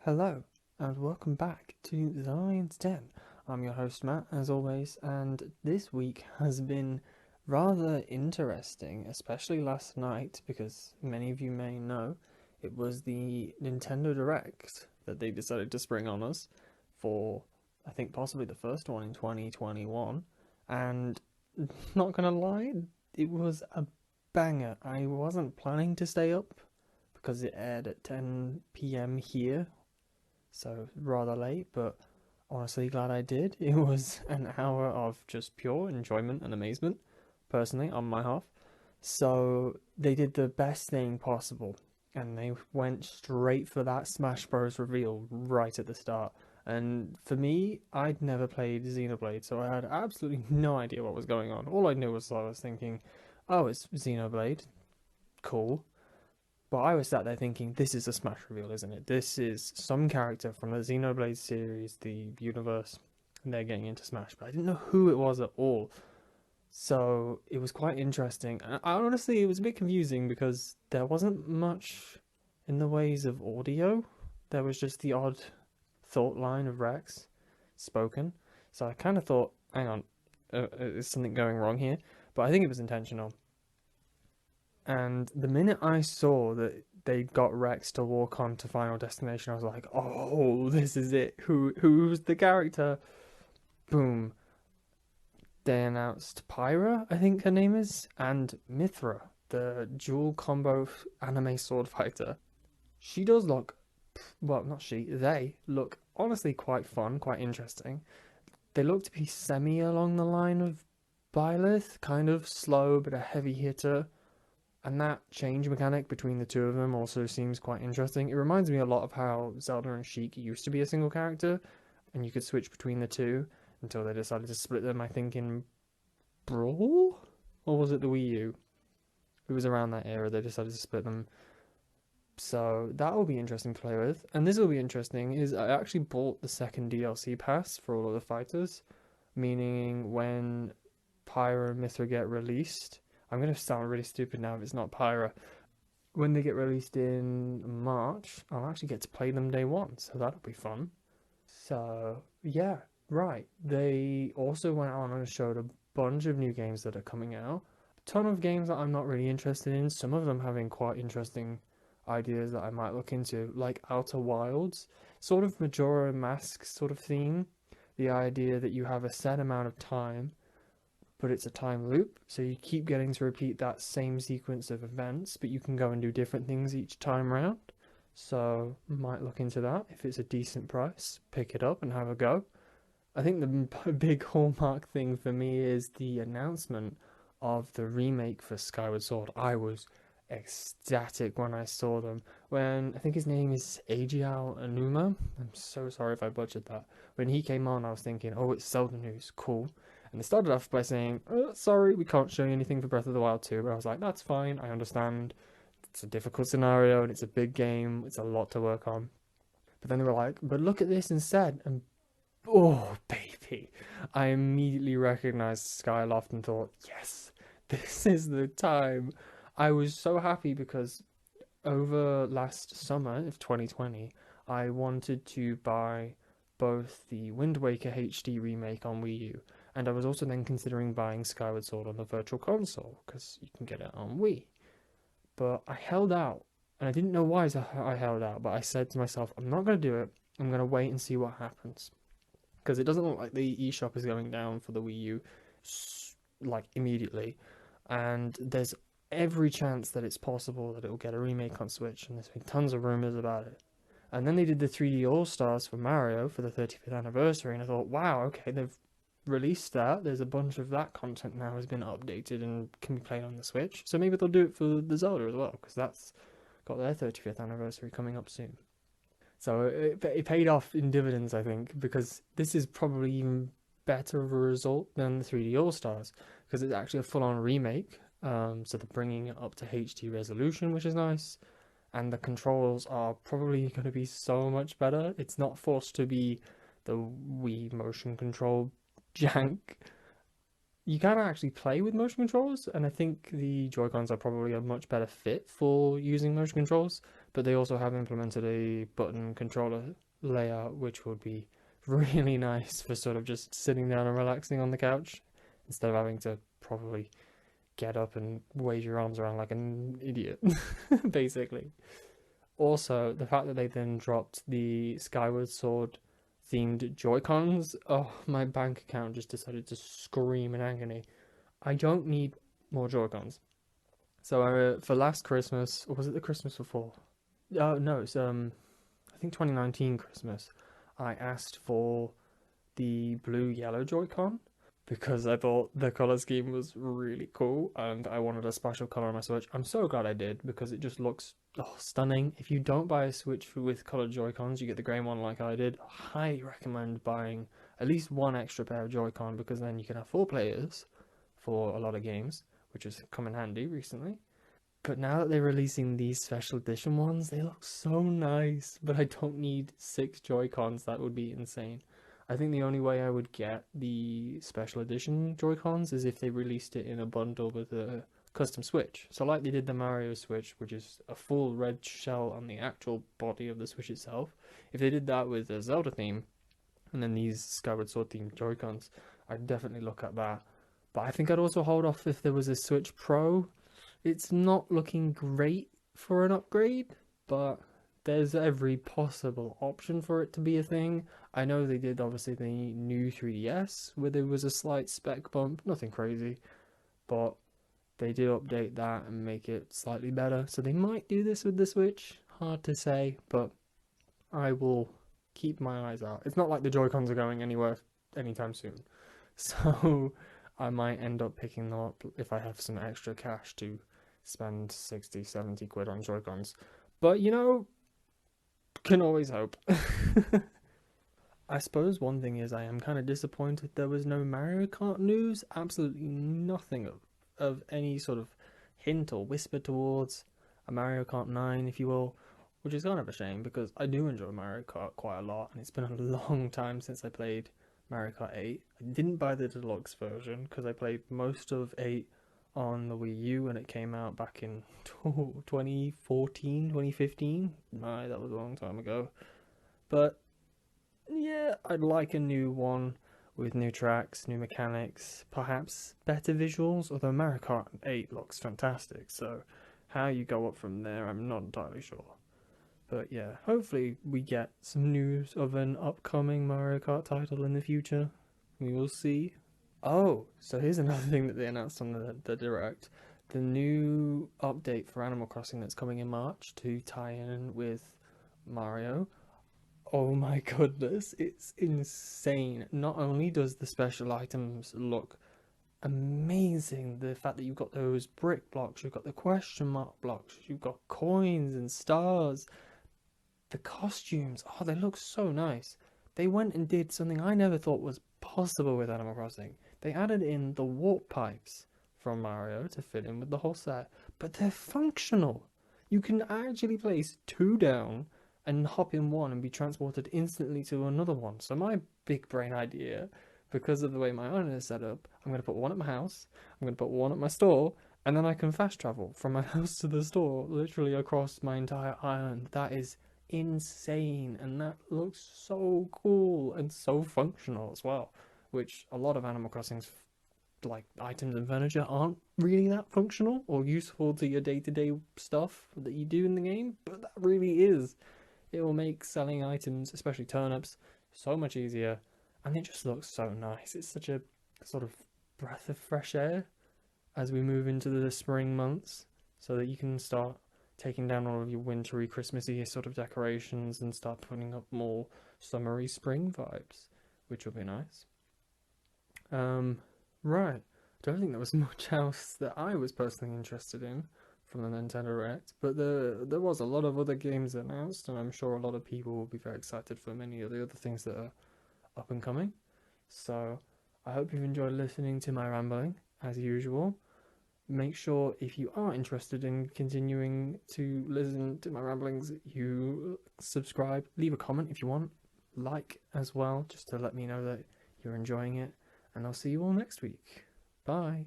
Hello, and welcome back to the Lion's Den. I'm your host Matt, as always, and this week has been rather interesting, especially last night, because many of you may know it was the Nintendo Direct that they decided to spring on us for, I think, possibly the first one in 2021. And not gonna lie, it was a banger. I wasn't planning to stay up because it aired at 10 p.m. here, so rather late, but honestly glad I did. It was an hour of just pure enjoyment and amazement, personally, on my half. So they did the best thing possible, and they went straight for that Smash Bros. Reveal right at the start. And for me, I'd never played Xenoblade, so I had absolutely no idea what was going on. All I knew was I was thinking, oh, it's Xenoblade, cool. But I was sat there thinking, this is a Smash reveal, isn't it? This is some character from the Xenoblade series, the universe, and they're getting into Smash. But I didn't know who it was at all. So it was quite interesting. Honestly, it was a bit confusing because there wasn't much in the ways of audio. There was just the odd thought line of Rex spoken. So I kind of thought, hang on, is something going wrong here? But I think it was intentional. And the minute I saw that they got Rex to walk on to Final Destination, I was like, "Oh, this is it. Who's the character?" Boom! They announced Pyra, I think her name is, and Mithra, the dual combo anime sword fighter. She does look, well, not she, they look honestly quite fun, quite interesting. They look to be semi along the line of Byleth, kind of slow but a heavy hitter. And that change mechanic between the two of them also seems quite interesting. It reminds me a lot of how Zelda and Sheik used to be a single character, and you could switch between the two until they decided to split them, I think, in Brawl? Or was it the Wii U? It was around that era they decided to split them. So that will be interesting to play with. And this will be interesting is I actually bought the second DLC pass for all of the fighters, meaning when Pyra and Mithra get released, I'm gonna sound really stupid now if it's not Pyra. When they get released in March, I'll actually get to play them day one, so that'll be fun. So yeah, right. They also went on and showed a bunch of new games that are coming out. A ton of games that I'm not really interested in. Some of them having quite interesting ideas that I might look into, like Outer Wilds, sort of Majora Mask sort of theme. The idea that you have a set amount of time but it's a time loop, so you keep getting to repeat that same sequence of events, but you can go and do different things each time round. So, might look into that. If it's a decent price, pick it up and have a go. I think the big hallmark thing for me is the announcement of the remake for Skyward Sword. I was ecstatic when I saw them. When I think his name is Ajiao Anuma. I'm so sorry if I butchered that. When he came on, I was thinking, oh, it's Zelda news, cool. And they started off by saying, sorry, we can't show you anything for Breath of the Wild 2. But I was like, that's fine, I understand. It's a difficult scenario and it's a big game, it's a lot to work on. But then they were like, but look at this instead. And oh, baby. I immediately recognized Skyloft and thought, yes, this is the time. I was so happy because over last summer of 2020, I wanted to buy both the Wind Waker HD remake on Wii U, and I was also then considering buying Skyward Sword on the Virtual Console because you can get it on Wii. But I held out, and I didn't know why I held out, but I said to myself, I'm not going to do it. I'm going to wait and see what happens because it doesn't look like the eShop is going down for the Wii U like immediately, and there's every chance that it's possible that it will get a remake on Switch, and there's been tons of rumors about it. And then they did the 3D All Stars for Mario for the 35th anniversary, and I thought, wow, okay, they've released that. There's a bunch of that content now has been updated and can be played on the Switch. So maybe they'll do it for the Zelda as well, because that's got their 35th anniversary coming up soon. So it paid off in dividends, I think, because this is probably even better of a result than the 3D All Stars, because it's actually a full-on remake. So they're bringing it up to HD resolution, which is nice, and the controls are probably going to be so much better. It's not forced to be the Wii motion control jank. You can actually play with motion controls, and I think the Joy-Cons are probably a much better fit for using motion controls, but they also have implemented a button controller layout, which would be really nice for sort of just sitting down and relaxing on the couch instead of having to probably get up and wave your arms around like an idiot, basically. Also, the fact that they then dropped the Skyward Sword themed Joy-Cons, oh, my bank account just decided to scream in agony. I don't need more Joy-Cons. So for last Christmas, or was it the Christmas before? Oh no, it's I think 2019 Christmas. I asked for the blue yellow Joy-Con because I thought the color scheme was really cool and I wanted a special color on my Switch. I'm so glad I did because it just looks stunning. If you don't buy a Switch with colored Joy-Cons, you get the grey one like I did. I highly recommend buying at least one extra pair of Joy-Con because then you can have 4 players for a lot of games, which has come in handy recently. But now that they're releasing these special edition ones, they look so nice. But I don't need 6 Joy-Cons, that would be insane. I think the only way I would get the special edition Joy-Cons is if they released it in a bundle with a custom Switch. So like they did the Mario Switch, which is a full red shell on the actual body of the Switch itself. If they did that with a Zelda theme, and then these Skyward Sword themed Joy-Cons, I'd definitely look at that. But I think I'd also hold off if there was a Switch Pro. It's not looking great for an upgrade, but there's every possible option for it to be a thing. I know they did obviously the new 3DS where there was a slight spec bump, nothing crazy, but they did update that and make it slightly better. So they might do this with the Switch, hard to say, but I will keep my eyes out. It's not like the Joy-Cons are going anywhere anytime soon. So I might end up picking them up if I have some extra cash to spend 60, 70 quid on Joy-Cons. But, you know, can always hope. I suppose one thing is I am kind of disappointed there was no Mario Kart news. Absolutely nothing of any sort of hint or whisper towards a Mario Kart 9, if you will, which is kind of a shame because I do enjoy Mario Kart quite a lot and it's been a long time since I played Mario Kart 8. I didn't buy the deluxe version because I played most of 8 on the Wii U when it came out back in 2014, 2015. My, that was a long time ago. But yeah, I'd like a new one with new tracks, new mechanics, perhaps better visuals, although Mario Kart 8 looks fantastic, so how you go up from there, I'm not entirely sure. But yeah, hopefully we get some news of an upcoming Mario Kart title in the future. We will see. Oh, so here's another thing that they announced on the Direct. The new update for Animal Crossing that's coming in March to tie in with Mario. Oh my goodness, it's insane. Not only does the special items look amazing, the fact that you've got those brick blocks, you've got the question mark blocks, you've got coins and stars, the costumes, oh, they look so nice. They went and did something I never thought was possible with Animal Crossing. They added in the warp pipes from Mario to fit in with the whole set, but they're functional. You can actually place 2 down and hop in one and be transported instantly to another one. So my big brain idea, because of the way my island is set up, I'm going to put one at my house, I'm going to put one at my store, and then I can fast travel from my house to the store, literally across my entire island. That is insane, and that looks so cool and so functional as well, which a lot of Animal Crossing's like items and furniture aren't really that functional or useful to your day-to-day stuff that you do in the game, but that really is. It will make selling items, especially turnips, so much easier, and it just looks so nice. It's such a sort of breath of fresh air as we move into the spring months, so that you can start taking down all of your wintry, Christmassy sort of decorations and start putting up more summery spring vibes, which will be nice. Right. Don't think there was much else that I was personally interested in from the Nintendo Direct, but there was a lot of other games announced, and I'm sure a lot of people will be very excited for many of the other things that are up and coming. So I hope you've enjoyed listening to my rambling, as usual. Make sure if you are interested in continuing to listen to my ramblings, you subscribe, leave a comment if you want, like as well, just to let me know that you're enjoying it, and I'll see you all next week. Bye.